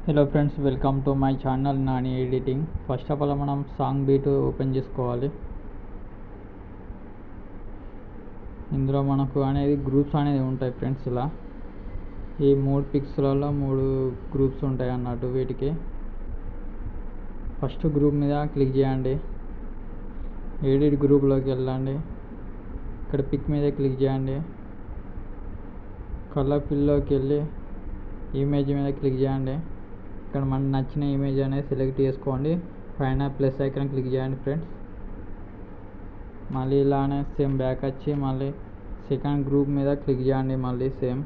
Hello friends, welcome to my channel Nani editing. First of all మనం song beat open చేసుకోవాలి. ఇందులో మనకు అనేది గ్రూప్స్ అనేది ఉంటాయి ఫ్రెండ్స్. ఇలా ఈ 3 పిక్స్లలో 3 గ్రూప్స్ ఉంటాయి అన్నట్టు. వీటికి ఫస్ట్ గ్రూప్ మీద క్లిక్ చేయండి. ఎడిట్ గ్రూప్లోకి వెళ్ళండి. ఇక్కడ పిక్ మీద క్లిక్ చేయండి. కలర్ ఫిల్లోకి వెళ్ళి ఇమేజ్ మీద క్లిక్ చేయండి. ఇక్కడ మనకు నచ్చిన ఇమేజ్ అనేది సెలెక్ట్ చేసుకోండి. పైన ప్లస్ ఐకాన్ క్లిక్ చేయండి ఫ్రెండ్స్. మళ్ళీ ఇలానే సేమ్ బ్యాక్ వచ్చి మళ్ళీ సెకండ్ గ్రూప్ మీద క్లిక్ చేయండి. మళ్ళీ సేమ్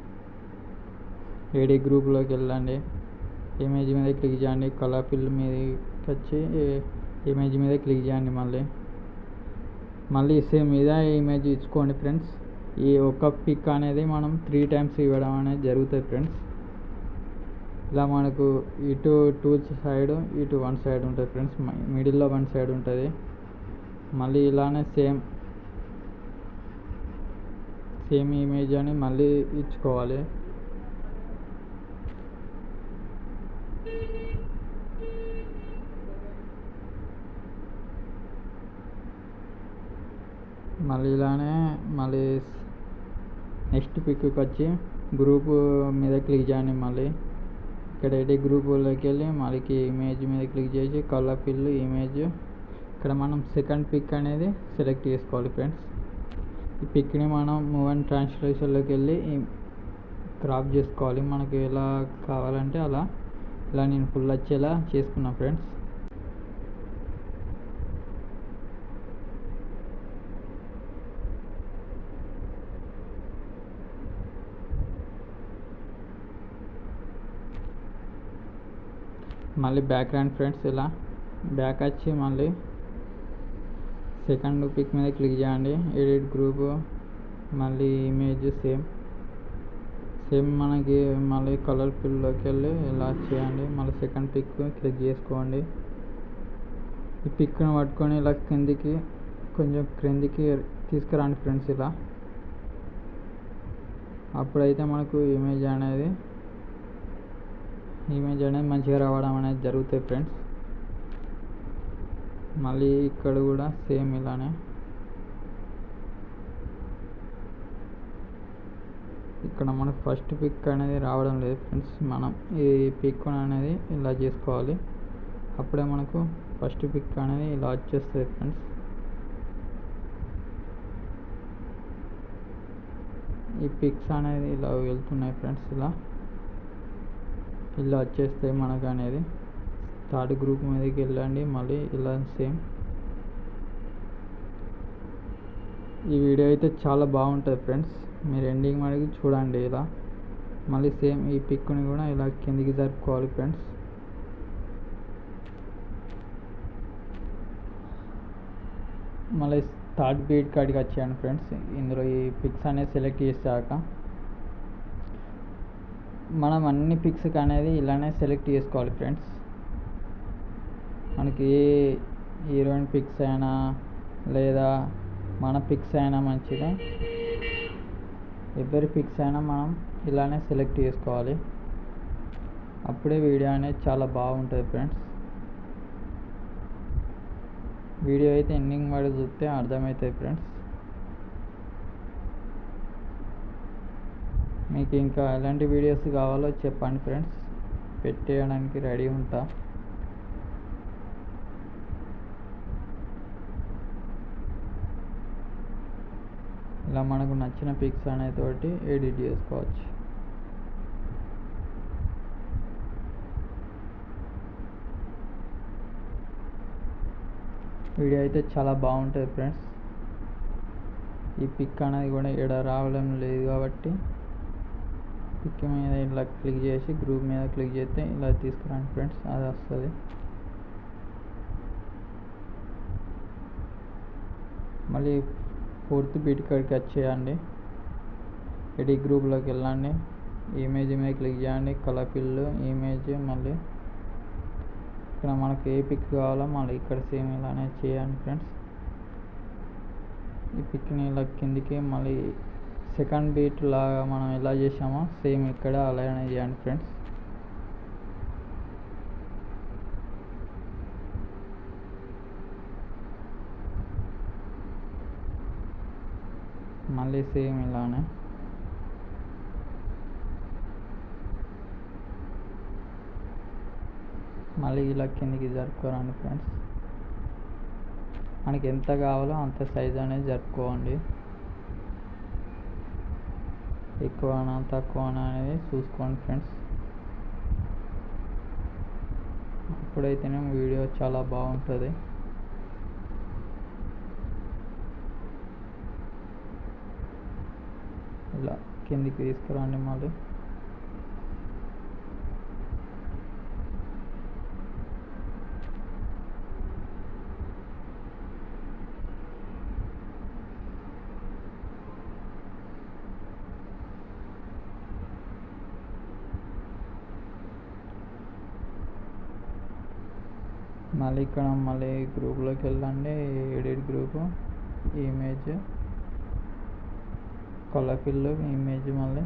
ఏడీ గ్రూప్లోకి వెళ్ళండి. ఇమేజ్ మీద క్లిక్ చేయండి. కలర్ ఫిల్ మీదకి వచ్చి ఇమేజ్ మీద క్లిక్ చేయండి. మళ్ళీ సేమ్ ఇదే ఇమేజ్ ఇచ్చుకోండి ఫ్రెండ్స్. ఈ ఒక్క పిక్ అనేది మనం 3 టైమ్స్ ఇవ్వడం అనేది జరుగుతుంది ఫ్రెండ్స్. ఇలా మనకు ఇటు 2 సైడ్ ఇటు 1 సైడ్ ఉంటుంది ఫ్రెండ్స్. మిడిల్లో 1 సైడ్ ఉంటుంది. మళ్ళీ ఇలానే సేమ్ ఇమేజ్ అని మళ్ళీ ఇచ్చుకోవాలి. మళ్ళీ ఇలానే మళ్ళీ నెక్స్ట్ పిక్కి వచ్చి గ్రూప్ మీద క్లిక్ చేయండి. మళ్ళీ ఇక్కడ ఎడిట్ గ్రూప్లోకి వెళ్ళి మళ్ళీ ఇమేజ్ మీద క్లిక్ చేసి కలర్ ఫిల్ ఇమేజ్, ఇక్కడ మనం సెకండ్ పిక్ అనేది సెలెక్ట్ చేసుకోవాలి ఫ్రెండ్స్. ఈ పిక్ని మనం మూవ్ అండ్ ట్రాన్స్లేషన్లోకి వెళ్ళి క్రాప్ చేసుకోవాలి. మనకు ఎలా కావాలంటే అలా. ఇలా నేను ఫుల్ వచ్చేలా చేసుకున్నా ఫ్రెండ్స్. మళ్ళీ బ్యాక్గ్రౌండ్ ఫ్రెండ్స్. ఇలా బ్యాక్ వచ్చి మళ్ళీ సెకండ్ పిక్ మీద క్లిక్ చేయండి. ఎడిట్ గ్రూప్ మళ్ళీ ఇమేజ్ సేమ్ మనకి మళ్ళీ కలర్ ఫిల్లోకి వెళ్ళి ఇలా చేయండి. మళ్ళీ సెకండ్ పిక్ క్లిక్ చేసుకోండి. ఈ పిక్ను పట్టుకొని ఇలా కొంచెం క్రిందికి తీసుకురండి ఫ్రెండ్స్. ఇలా అప్పుడైతే మనకు ఇమేజ్ అనేది మంచిగా రావడం అనేది జరుగుతాయి ఫ్రెండ్స్. మళ్ళీ ఇక్కడ కూడా సేమ్ ఇలానే ఇక్కడ మనకు ఫస్ట్ పిక్ అనేది రావడం లేదు ఫ్రెండ్స్. మనం ఈ పిక్ అనేది ఇలా చేసుకోవాలి. అప్పుడే మనకు ఫస్ట్ పిక్ అనేది ఇలా వచ్చేస్తుంది ఫ్రెండ్స్. ఈ పిక్స్ అనేది ఇలా వెళ్తున్నాయి ఫ్రెండ్స్. ఇలా వచ్చేస్తాయి మనకు అనేది. థర్డ్ గ్రూప్ మీదకి వెళ్ళండి. మళ్ళీ ఇలా సేమ్. ఈ వీడియో అయితే చాలా బాగుంటుంది ఫ్రెండ్స్. మీరు ఎండింగ్ వరకు చూడండి. ఇలా మళ్ళీ సేమ్ ఈ పిక్ని కూడా ఇలా కిందికి జరుపుకోవాలి ఫ్రెండ్స్. మళ్ళీ థర్డ్ బీట్ కాడికి వచ్చాను ఫ్రెండ్స్. ఇందులో ఈ పిక్స్ అనేది సెలెక్ట్ చేశాక మనం అన్ని పిక్స్కి అనేది ఇలానే సెలెక్ట్ చేసుకోవాలి ఫ్రెండ్స్. మనకి ఏ హీరోయిన్ పిక్స్ అయినా లేదా మన పిక్స్ అయినా మంచిదే. ఎవరి పిక్స్ అయినా మనం ఇలానే సెలెక్ట్ చేసుకోవాలి. అప్పుడే వీడియో అనేది చాలా బాగుంటుంది ఫ్రెండ్స్. వీడియో అయితే ఎండింగ్ వరకు చూస్తే అర్థమవుతుంది ఫ్రెండ్స్. మీకు ఇంకా ఎలాంటి వీడియోస్ కావాలో చెప్పండి ఫ్రెండ్స్. పెట్టేయడానికి రెడీ ఉంటా. ఇలా మనకు నచ్చిన పిక్స్ అనేతోటి ఎడిట్ చేసుకోవచ్చు. వీడియో అయితే చాలా బాగుంటుంది ఫ్రెండ్స్. ఈ పిక్ అనేది కూడా ఇక్కడ రావడం లేదు కాబట్టి పిక్ మీద ఇలా క్లిక్ చేసి గ్రూప్ మీద క్లిక్ చేస్తే ఇలా తీసుకురండి ఫ్రెండ్స్. అది వస్తుంది. మళ్ళీ ఫోర్త్ బీట్ కాడికి వచ్చేయండి. ఎడిట్ గ్రూప్లోకి వెళ్ళండి. ఇమేజ్ మీద క్లిక్ చేయండి. కలర్ ఫిల్ ఇమేజ్ మళ్ళీ ఇక్కడ మనకు ఏ పిక్ కావాలో మళ్ళీ ఇక్కడ సేమ్ ఇలానే చేయండి ఫ్రెండ్స్. ఈ పిక్ని ఇలా కిందికి మళ్ళీ సెకండ్ బీట్ లాగా మనం ఎలా చేసామో సేమ్ ఇక్కడ అలానే చేయండి ఫ్రెండ్స్. మళ్ళీ సేమ్ ఇలానే మళ్ళీ ఇలా కిందికి జరుపుకోరండి ఫ్రెండ్స్. మనకి ఎంత కావాలో అంత సైజ్ అనేది జరుపుకోండి. ఎక్కువనా తక్కువనా అనేది చూసుకోండి ఫ్రెండ్స్. అప్పుడైతేనే వీడియో చాలా బాగుంటుంది. ఇలా కిందికి తీసుకురండి. మళ్ళీ ఇక్కడ మళ్ళీ గ్రూప్లోకి వెళ్ళండి. Edit group, image, colour image. మళ్ళీ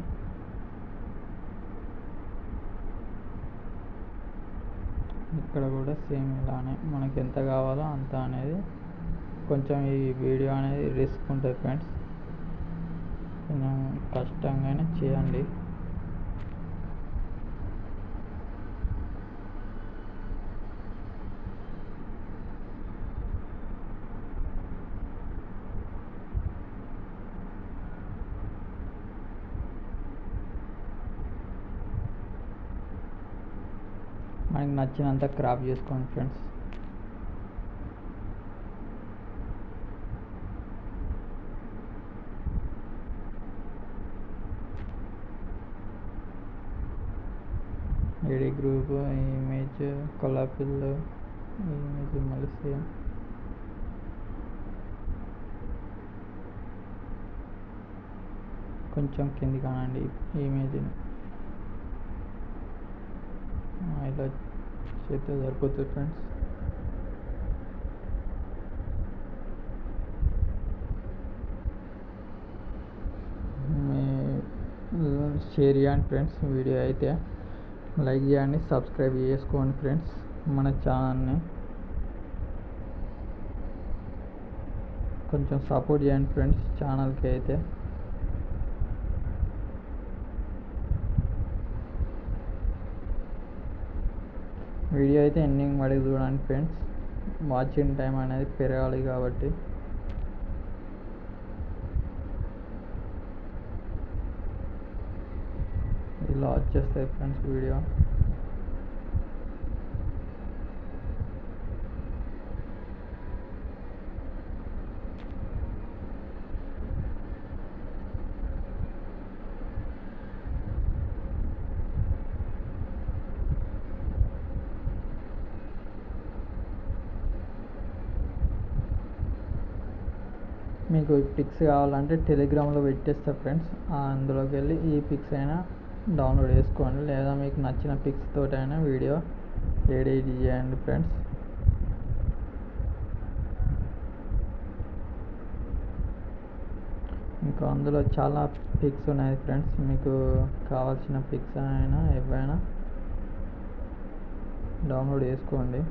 ఇక్కడ కూడా సేమ్ ఇలానే మనకి ఎంత కావాలో అంత అనేది. కొంచెం ఈ వీడియో అనేది రిస్క్ ఉంటుంది ఫ్రెండ్స్, కొంచెం కష్టంగానే చేయండి. మనకి నచ్చినంత క్రాప్ చేసుకోండి friends. Edit group, image, colour image. మళ్ళీ సేమ్ కొంచెం కింది కానండి ఇమేజ్ని. ఇలా చేస్తే సరిపోతుంది ఫ్రెండ్స్. షేర్ చేయండి ఫ్రెండ్స్. వీడియో అయితే లైక్ చేయండి, సబ్స్క్రైబ్ చేసుకోండి ఫ్రెండ్స్ మన ఛానల్ని. కొంచెం సపోర్ట్ చేయండి ఫ్రెండ్స్ ఛానల్కి అయితే. వీడియో అయితే ఎండింగ్ వరకు చూడండి ఫ్రెండ్స్. వాచింగ్ టైం అనేది పెరగాలి కాబట్టి. ఇలా వచ్చేస్తాయి ఫ్రెండ్స్ వీడియో. మీకు పిక్స్ కావాలంటే టెలిగ్రామ్లో పెట్టేస్తా ఫ్రెండ్స్. అందులోకి వెళ్ళి ఈ పిక్స్ అయినా డౌన్లోడ్ చేసుకోండి, లేదా మీకు నచ్చిన పిక్స్ తోటైనా వీడియో ఎడిట్ చేయండి ఫ్రెండ్స్. ఇంకా అందులో చాలా పిక్స్ ఉన్నాయి ఫ్రెండ్స్. మీకు కావాల్సిన పిక్స్ అయినా ఏవైనా డౌన్లోడ్ చేసుకోండి.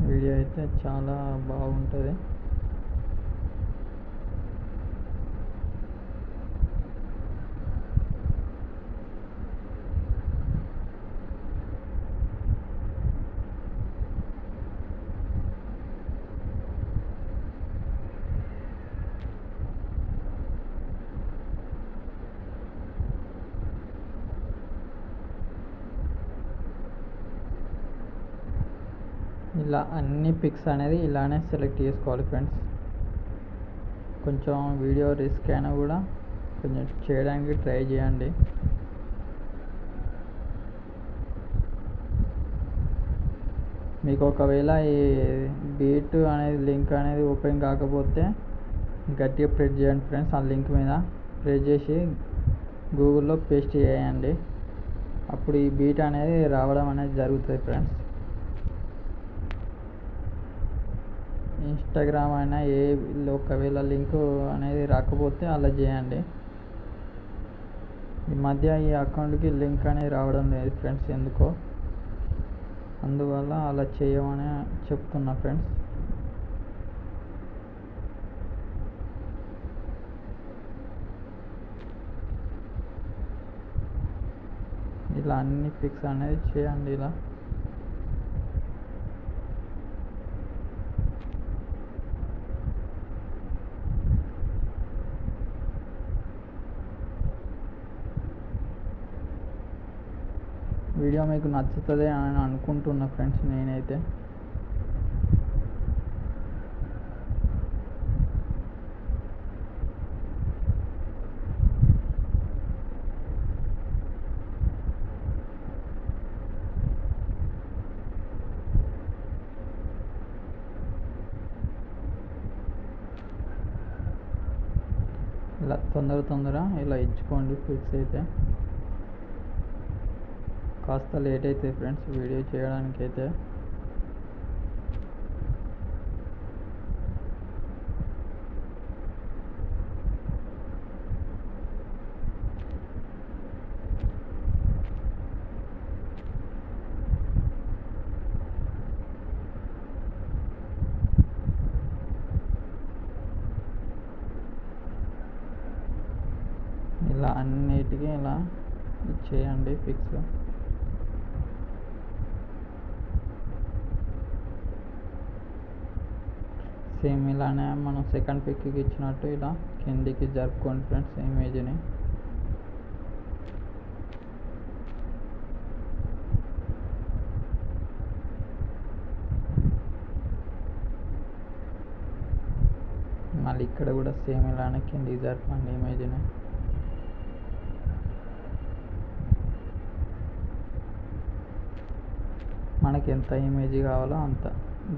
వీడియో అయితే చాలా బాగుంటుంది. ఇలా అన్ని పిక్స్ అనేది ఇలానే సెలెక్ట్ చేసుకోవాలి ఫ్రెండ్స్. కొంచెం వీడియో రిస్క్ అయినా కూడా కొంచెం చేయడానికి ట్రై చేయండి. మీకు ఒకవేళ ఈ బీట్ అనేది లింక్ అనేది ఓపెన్ కాకపోతే గట్టిగా ప్రెస్ చేయండి ఫ్రెండ్స్. ఆ లింక్ మీద ప్రెస్ చేసి గూగుల్లో పేస్ట్ చేయండి. అప్పుడు ఈ బీట్ అనేది రావడం అనేది జరుగుతుంది ఫ్రెండ్స్. ఇన్స్టాగ్రామ్ అయినా ఒకవేళ లింక్ అనేది రాకపోతే అలా చేయండి. ఈ మధ్య ఈ అకౌంట్కి లింక్ అనేది రావడం లేదు ఫ్రెండ్స్, ఎందుకో. అందువల్ల అలా చేయమని చెప్తున్నా ఫ్రెండ్స్. ఇలా అన్ని ఫిక్స్ అనేది చేయండి. వీడియో మీకు నచ్చుతుంది అని అనుకుంటున్నా ఫ్రెండ్స్ నేనైతే. ఇలా తొందర ఇలా ఇచ్చుకోండి ఫిక్స్ అయితే. కాస్త లేట్ అవుతుంది ఫ్రెండ్స్ వీడియో చేయడానికైతే. ఇలా అన్నిటికీ ఇలా ఇచ్చేయండి ఫిక్స్. సేమ్ ఇలానే మనం సెకండ్ పిక్కి ఇచ్చినట్టు ఇలా కిందికి జరుపుకోండి ఫ్రెండ్స్ ఇమేజ్ని. మళ్ళీ ఇక్కడ కూడా సేమ్ ఇలానే కిందికి జరపండి ఇమేజ్ని. మనకి ఎంత ఇమేజ్ కావాలో అంత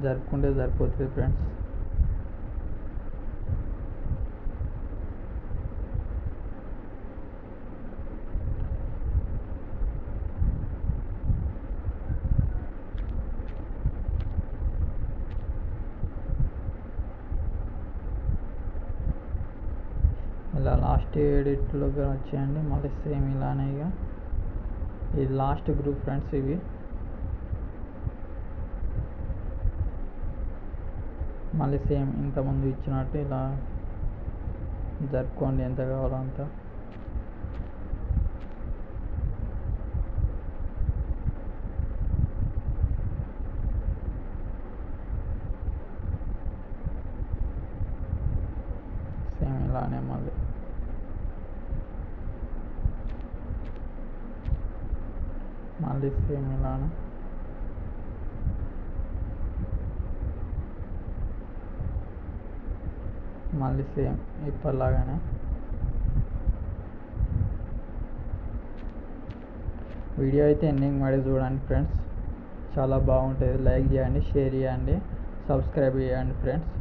జరుపుకుంటే సరిపోతుంది ఫ్రెండ్స్. ఇలా లాస్ట్ ఎడిట్లోకి వచ్చేయండి. మళ్ళీ సేమ్ ఇలానే ఇక ఇది లాస్ట్ గ్రూప్ ఫ్రెండ్స్. ఇవి మళ్ళీ సేమ్ ఇంతకుముందు ఇచ్చినట్టు ఇలా జరుపుకోండి ఎంత కావాలో అంత. సేమ్ ఇలానే మళ్ళీ సేమ్ ఇలానే. మళ్ళీ సేమ్ ఇప్పటిలాగానే. వీడియో అయితే ఎండింగ్ మరి చూడండి ఫ్రెండ్స్, చాలా బాగుంటుంది. లైక్ చేయండి, షేర్ చేయండి, సబ్స్క్రైబ్ చేయండి ఫ్రెండ్స్.